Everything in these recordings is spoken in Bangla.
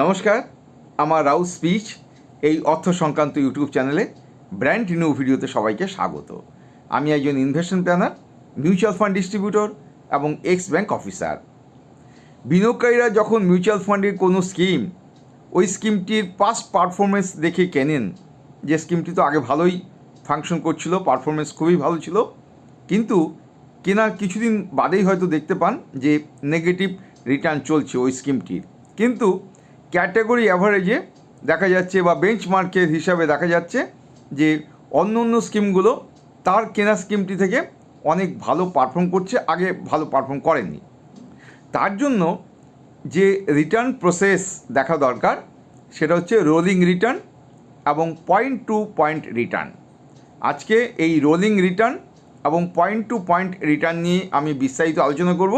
নমস্কার, আমার রাউস স্পিচ এই অর্থ সংক্রান্ত ইউটিউব চ্যানেলে ব্র্যান্ড নিউ ভিডিওতে সবাইকে স্বাগত। আমি একজন investment planner, mutual fund distributor এবং এক্স ব্যাংক অফিসার। বিনিয়োগকারীরা যখন মিউচুয়াল ফান্ডের কোনো স্কিম, ওই স্কিমটির পাস্ট পারফরমেন্স দেখে কেনেন, যে স্কিমটি তো আগে ভালোই ফাংশন করছিল, পারফরমেন্স খুবই ভালো ছিল, কিন্তু কেনার কিছুদিন বাদেই হয়তো দেখতে পান যে নেগেটিভ রিটার্ন চলছে ওই স্কিমটির। কিন্তু ক্যাটাগরি অ্যাভারেজে দেখা যাচ্ছে বা বেঞ্চমার্কের হিসাবে দেখা যাচ্ছে যে অন্য অন্য স্কিমগুলো তার কেনা স্কিমটি থেকে অনেক ভালো পারফর্ম করছে, আগে ভালো পারফর্ম করেনি। তার জন্য যে রিটার্ন প্রসেস দেখা দরকার সেটা হচ্ছে রোলিং রিটার্ন এবং পয়েন্ট টু পয়েন্ট রিটার্ন। আজকে এই রোলিং রিটার্ন এবং পয়েন্ট টু পয়েন্ট রিটার্ন নিয়ে আমি বিস্তারিত আলোচনা করব,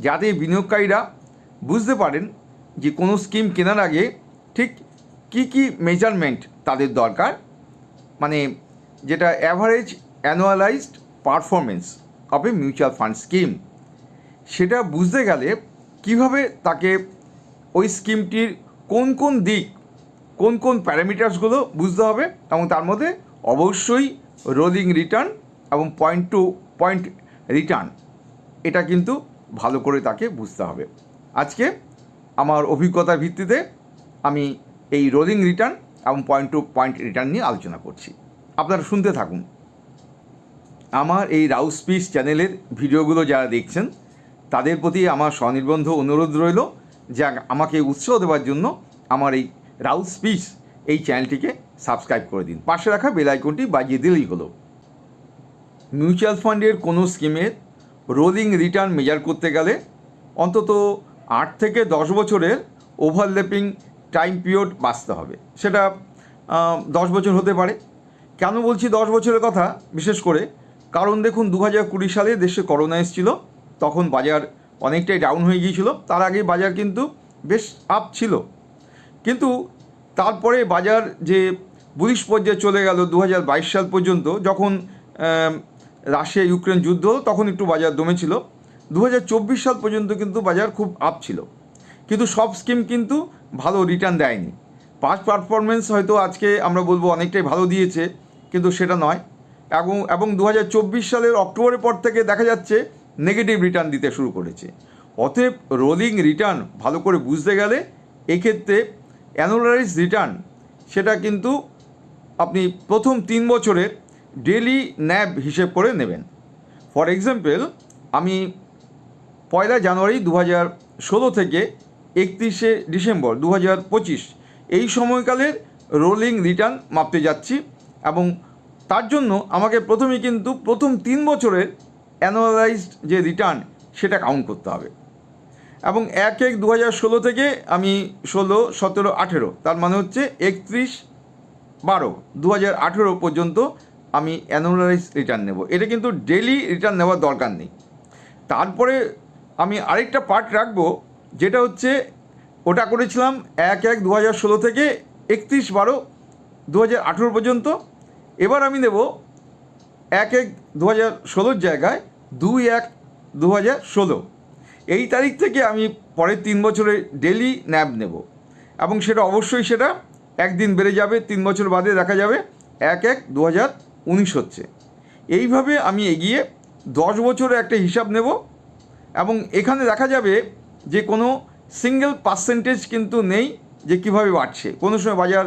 যাতে বিনিয়োগকারীরা বুঝতে পারেন যে কোনো স্কিম কেনার আগে ঠিক কী কী মেজারমেন্ট তাদের দরকার, মানে যেটা average annualised performance of a mutual fund scheme, সেটা বুঝতে গেলে কিভাবে তাকে ওই স্কিমটির কোন কোন দিক, কোন কোন প্যারামিটার্সগুলো বুঝতে হবে, এবং তার মধ্যে অবশ্যই রোলিং রিটার্ন এবং পয়েন্ট টু পয়েন্ট রিটার্ন, এটা কিন্তু ভালো করে তাকে বুঝতে হবে। আজকে আমার অভিজ্ঞতার ভিত্তিতে আমি এই রোলিং রিটার্ন এবং পয়েন্ট টু পয়েন্ট রিটার্ন নিয়ে আলোচনা করছি। আপনারা শুনতে থাকুন। আমার এই রাউস স্পিচ চ্যানেলের ভিডিওগুলো যারা দেখছেন তাদের প্রতি আমার স্বনির্বন্ধ অনুরোধ রইল যে আমাকে উৎসাহ দেওয়ার জন্য আমার এই রাউস স্পিচ এই চ্যানেলটিকে সাবস্ক্রাইব করে দিন, পাশে রাখা বেল আইকনটি বাজিয়ে দিলেই হলো। মিউচুয়াল ফান্ডের কোনো স্কিমের রোলিং রিটার্ন মেজার করতে গেলে অন্তত 8 থেকে 10 বছরের ওভারল্যাপিং টাইম পিরিয়ড বাঁচতে হবে। সেটা 10 বছর হতে পারে। কেন বলছি 10 বছরের কথা? বিশেষ করে কারণ দেখুন 2020 সালে দেশে করোনা এসেছিল, তখন বাজার অনেকটাই ডাউন হয়ে গিয়েছিল। তার আগে বাজার কিন্তু বেশ আপ ছিল, কিন্তু তারপরে বাজার যে বুলিশ পর্যায়ে চলে গেল 2022 সাল পর্যন্ত, যখন রাশিয়া ইউক্রেন যুদ্ধ হলো তখন একটু বাজার দমেছিল। 2024 সাল পর্যন্ত কিন্তু বাজার খুব আপ ছিল, কিন্তু সব স্কিম কিন্তু ভালো রিটার্ন দেয়নি। পাস্ট পারফরমেন্স হয়তো আজকে আমরা বলবো অনেকটাই ভালো দিয়েছে, কিন্তু সেটা নয়। এবং 2024 সালের অক্টোবরের পর থেকে দেখা যাচ্ছে নেগেটিভ রিটার্ন দিতে শুরু করেছে। অতএব রোলিং রিটার্ন ভালো করে বুঝতে গেলে এক্ষেত্রে অ্যানুয়ালাইজ রিটার্ন, সেটা কিন্তু আপনি প্রথম 3 বছরের ডেলি ন্যাব হিসেব করে নেবেন। ফর এক্সাম্পল, আমি 1 জানুয়ারি 2016 থেকে 31 ডিসেম্বর 2025 এই সময়কালের রোলিং রিটার্ন মাপতে যাচ্ছি, এবং তার জন্য আমাকে প্রথমেই কিন্তু প্রথম 3 বছরের অ্যানুয়ালাইজড যে রিটার্ন সেটা কাউন্ট করতে হবে। এবং 1/1/2016 থেকে আমি 16, 17, 18, তার মানে হচ্ছে 31/12/2018 পর্যন্ত আমি অ্যানুয়ালাইজ রিটার্ন নেব। এটা কিন্তু ডেলি রিটার্ন নেওয়ার দরকার নেই। তারপরে আমি আরেকটা পার্ট রাখবো, যেটা হচ্ছে ওটা করেছিলাম 1/1/2016 থেকে 31/12/2018 পর্যন্ত। এবার আমি নেব 1/1/2016 জায়গায় 2/1/2016, এই তারিখ থেকে আমি পরের 3 বছরের ডেলি ন্যাব নেব, এবং সেটা অবশ্যই সেটা একদিন বেড়ে যাবে, 3 বছর বাদে দেখা যাবে 1/1/2019 হচ্ছে। এইভাবে আমি এগিয়ে 10 বছরে একটা হিসাব নেব, এবং এখানে দেখা যাবে যে কোনো সিঙ্গেল পার্সেন্টেজ কিন্তু নেই যে কীভাবে বাড়ছে। কোনো সময় বাজার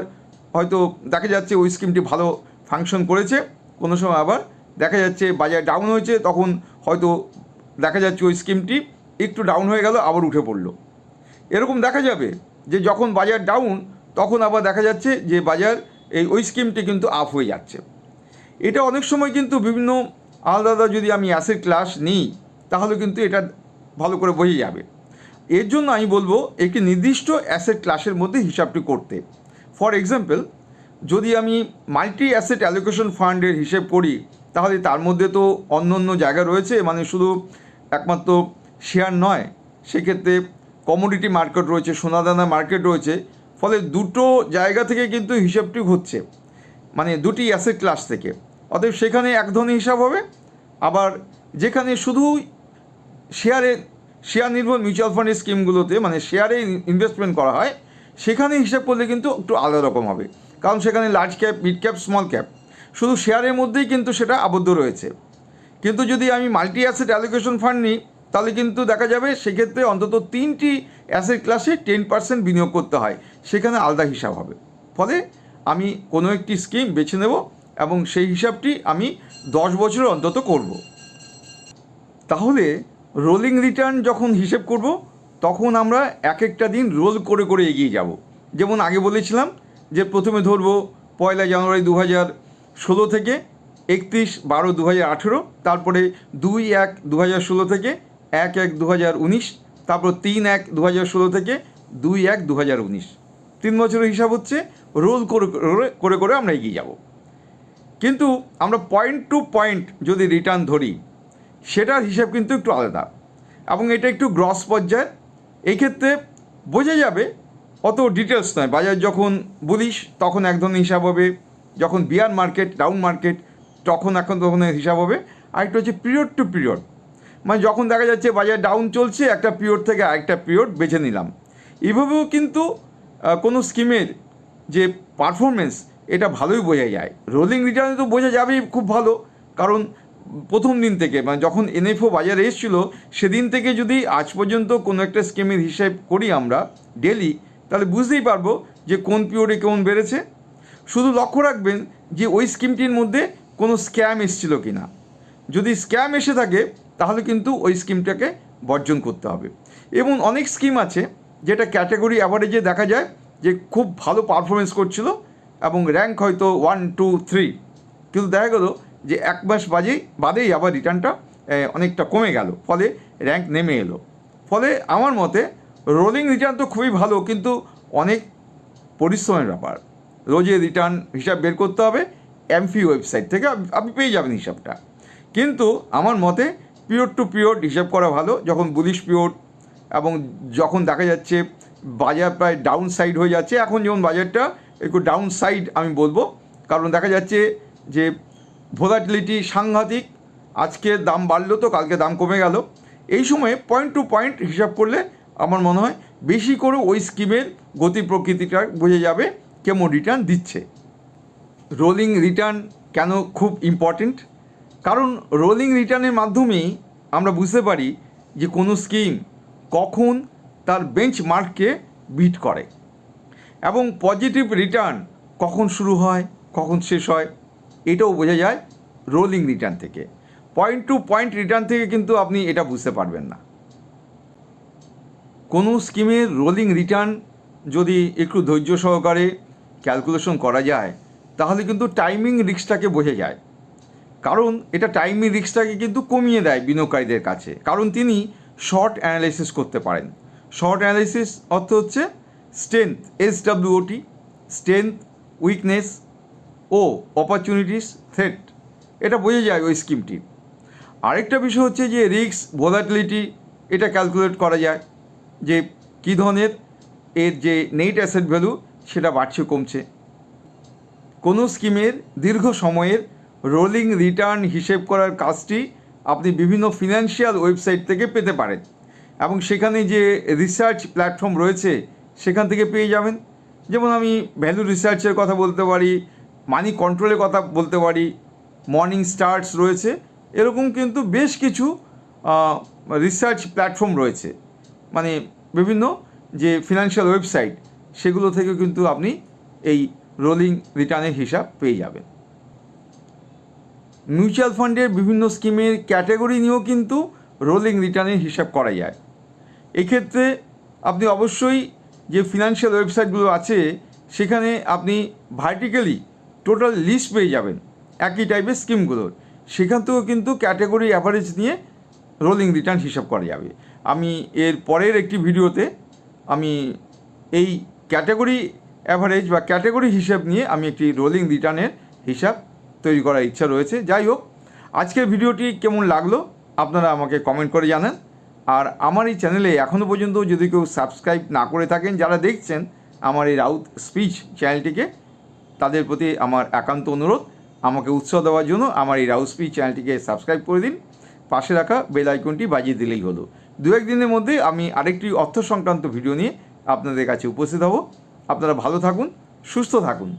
হয়তো দেখা যাচ্ছে ওই স্কিমটি ভালো ফাংশন করেছে, কোনো সময় আবার দেখা যাচ্ছে বাজার ডাউন হয়েছে, তখন হয়তো দেখা যাচ্ছে ওই স্কিমটি একটু ডাউন হয়ে গেল আবার উঠে পড়লো। এরকম দেখা যাবে যে যখন বাজার ডাউন তখন আবার দেখা যাচ্ছে যে বাজার ওই স্কিমটি কিন্তু আপ হয়ে যাচ্ছে। এটা অনেক সময় কিন্তু বিভিন্ন আলাদা যদি আমি অ্যাসেট ক্লাস নিই তাহলে কিন্তু এটা ভালো করে বোঝা যাবে। এর জন্য আমি বলবো একটি নির্দিষ্ট অ্যাসেট ক্লাসের মধ্যে হিসাবটি করতে। ফর এক্সাম্পল, যদি আমি মাল্টি অ্যাসেট অ্যালোকেশন ফান্ডের হিসেব করি তাহলে তার মধ্যে তো অন্য অন্য জায়গা রয়েছে, মানে শুধু একমাত্র শেয়ার নয়, সেক্ষেত্রে কমোডিটি মার্কেট রয়েছে, সোনাদানা মার্কেট রয়েছে। ফলে দুটো জায়গা থেকে কিন্তু হিসাবটি হচ্ছে, মানে দুটি অ্যাসেট ক্লাস থেকে। অতএব সেখানে এক ধরনের হিসাব হবে। আবার যেখানে শুধু শেয়ার নির্ভর মিউচুয়াল ফান্ডের স্কিমগুলোতে, মানে শেয়ারে ইনভেস্টমেন্ট করা হয়, সেখানে হিসাব করলে কিন্তু একটু আলাদা রকম হবে, কারণ সেখানে large cap, mid cap, small cap শুধু শেয়ারের মধ্যেই কিন্তু সেটা আবদ্ধ রয়েছে। কিন্তু যদি আমি মাল্টি অ্যাসেট অ্যালোকেশন ফান্ড নিই তাহলে কিন্তু দেখা যাবে সেক্ষেত্রে অন্তত 3টি অ্যাসেট ক্লাসে 10% বিনিয়োগ করতে হয়, সেখানে আলাদা হিসাব হবে। ফলে আমি কোনো একটি স্কিম বেছে নেব এবং সেই হিসাবটি আমি 10 বছর অন্তত করব। তাহলে রোলিং রিটার্ন যখন হিসেব করব তখন আমরা এক একটা দিন রোল করে করে এগিয়ে যাব। যেমন আগে বলেছিলাম যে প্রথমে ধরবো 1 জানুয়ারি 2016 থেকে 31/12/2018, তারপরে 2/1/2016 থেকে 1/1/2019, তারপর 3/1/2016 থেকে 2/1/2019। 3 বছরের হিসাব হচ্ছে, রোল করে করে করে আমরা এগিয়ে যাব। কিন্তু আমরা পয়েন্ট টু পয়েন্ট যদি রিটার্ন ধরি সেটার হিসাব কিন্তু একটু আলাদা, এবং এটা একটু গ্রস পর্যায়ে। এই ক্ষেত্রে বোঝা যাবে, অত ডিটেলস নয়। বাজার যখন বুলিশ তখন এক ধরনের হিসাব হবে, যখন বিয়ার মার্কেট, ডাউন মার্কেট তখন ধরনের হিসাব হবে। আরেকটা হচ্ছে পিরিয়ড টু পিরিয়ড, মানে যখন দেখা যাচ্ছে বাজার ডাউন চলছে একটা পিরিয়ড থেকে আরেকটা পিরিয়ড বেছে নিলাম। এভাবেও কিন্তু কোনো স্কিমের যে পারফরমেন্স এটা ভালোই বোঝা যায়। রোলিং রিটার্নে তো বোঝা যাবেই খুব ভালো, কারণ প্রথম দিন থেকে, মানে যখন এনএফও বাজারে এসেছিল সেদিন থেকে যদি আজ পর্যন্ত কোনো একটা স্কিমের হিসাব করি আমরা ডেলি, তাহলে বুঝতেই পারবো যে কোন পিরিয়ডে কেমন বেড়েছে। শুধু লক্ষ্য রাখবেন যে ওই স্কিমটির মধ্যে কোনো স্ক্যাম এসেছিল কি না। যদি স্ক্যাম এসে থাকে তাহলে কিন্তু ওই স্কিমটাকে বর্জন করতে হবে। এবং অনেক স্কিম আছে যেটা ক্যাটাগরি অ্যাভারেজে দেখা যায় যে খুব ভালো পারফরমেন্স করছিল এবং র্যাঙ্ক হয়তো 1, 2, 3, কিন্তু দেখা গেলো যে 1 মাস বাদেই আবার রিটার্নটা অনেকটা কমে গেল, ফলে র্যাঙ্ক নেমে এলো। ফলে আমার মতে রোলিং রিটার্ন তো খুবই ভালো, কিন্তু অনেক পরিশ্রমের ব্যাপার। রোজের রিটার্ন হিসাব বের করতে হবে, এমফি ওয়েবসাইট থেকে আপনি পেয়ে যাবেন হিসাবটা। কিন্তু আমার মতে পিরিয়ড টু পিরিয়ড হিসাব করা ভালো, যখন বুলিশ পিরিয়ড এবং যখন দেখা যাচ্ছে বাজার প্রায় ডাউন সাইড হয়ে যাচ্ছে। এখন যেমন বাজারটা একটু ডাউন সাইড আমি বলবো, কারণ দেখা যাচ্ছে যে ভোলাটিলিটি সাংঘাতিক, আজকে দাম বাড়লো তো কালকে দাম কমে গেল। এই সময়ে পয়েন্ট টু পয়েন্ট হিসাব করলে আমার মনে হয় বেশি করে ওই স্কিমের গতি প্রকৃতিটা বোঝা যাবে কেমন রিটার্ন দিচ্ছে। রোলিং রিটার্ন কেন খুব ইম্পর্টেন্ট? কারণ রোলিং রিটার্নের মাধ্যমেই আমরা বুঝতে পারি যে কোনো স্কিম কখন তার বেঞ্চমার্ককে বিট করে, এবং পজিটিভ রিটার্ন কখন শুরু হয় কখন শেষ হয় এটাও বোঝা যায় রোলিং রিটার্ন থেকে। পয়েন্ট টু পয়েন্ট রিটার্ন থেকে কিন্তু আপনি এটা বুঝতে পারবেন না। কোনো স্কিমের রোলিং রিটার্ন যদি একটু ধৈর্য সহকারে ক্যালকুলেশন করা যায় তাহলে কিন্তু টাইমিং রিস্কটাকে বোঝা যায়। কারণ এটা টাইমিং রিস্কটাকে কিন্তু কমিয়ে দেয় বিনিয়োগকারীদের কাছে, কারণ তিনি শর্ট অ্যানালাইসিস করতে পারেন। শর্ট অ্যানালাইসিস অর্থ হচ্ছে স্ট্রেংথ, SWOT, স্ট্রেংথ, উইকনেস ও অপরচুনিটিস, থ্রেট, এটা বোঝা যায় ওই স্কিমটি। আরেকটা বিষয় হচ্ছে যে রিস্ক, ভোলাটিলিটি, এটা ক্যালকুলেট করা যায় যে কী ধরনের এর যে নেট অ্যাসেট ভ্যালু সেটা বাড়ছে কমছে। কোনো স্কিমের দীর্ঘ সময়ের রোলিং রিটার্ন হিসেব করার কাজটি আপনি বিভিন্ন ফিনান্সিয়াল ওয়েবসাইট থেকে পেতে পারেন, এবং সেখানে যে রিসার্চ প্ল্যাটফর্ম রয়েছে সেখান থেকে পেয়ে যাবেন। যেমন আমি ভ্যালু রিসার্চের কথা বলতে পারি, মানি কন্ট্রোলের কথা বলতে পারি, মর্নিং স্টার্স রয়েছে, এরকম কিন্তু বেশ কিছু রিসার্চ প্ল্যাটফর্ম রয়েছে, মানে বিভিন্ন যে ফিনান্সিয়াল ওয়েবসাইট সেগুলো থেকে কিন্তু আপনি এই রোলিং রিটার্নের হিসাব পেয়ে যাবেন। মিউচুয়াল ফান্ডের বিভিন্ন স্কিমের ক্যাটাগরি নিয়েও কিন্তু রোলিং রিটার্নের হিসাব করা যায়। এক্ষেত্রে আপনি অবশ্যই যে ফিনান্সিয়াল ওয়েবসাইটগুলো আছে সেখানে আপনি ভার্টিক্যালি টোটাল লিস্ট পেয়ে যাবেন একই টাইপের স্কিমগুলোর, সেখান থেকেও কিন্তু ক্যাটাগরি অ্যাভারেজ নিয়ে রোলিং রিটার্ন হিসাব করা যাবে। আমি এর পরের একটি ভিডিওতে আমি এই ক্যাটাগরি অ্যাভারেজ বা ক্যাটাগরি হিসাব নিয়ে আমি একটি রোলিং রিটার্নের হিসাব তৈরি করার ইচ্ছা রয়েছে। যাই হোক, আজকের ভিডিওটি কেমন লাগলো আপনারা আমাকে কমেন্ট করে জানান। আর আমার এই চ্যানেলে এখনও পর্যন্ত যদি কেউ সাবস্ক্রাইব না করে থাকেন, যারা দেখছেন আমার এই রাউত স্পিচ চ্যানেলটিকে, তাদের প্রতি আমার একান্ত অনুরোধ আমাকে উৎসাহ দেওয়ার জন্য আমার এই রাউত স্পিচ চ্যানেলটিকে সাবস্ক্রাইব করে দিন। পাশে রাখা বেল আইকনটি বাজিয়ে দিলেই হলো। 2-1 দিনের মধ্যে আমি আরেকটি অর্থ সংক্রান্ত ভিডিও নিয়ে আপনাদের কাছে উপস্থিত হব। আপনারা ভালো থাকুন, সুস্থ থাকুন।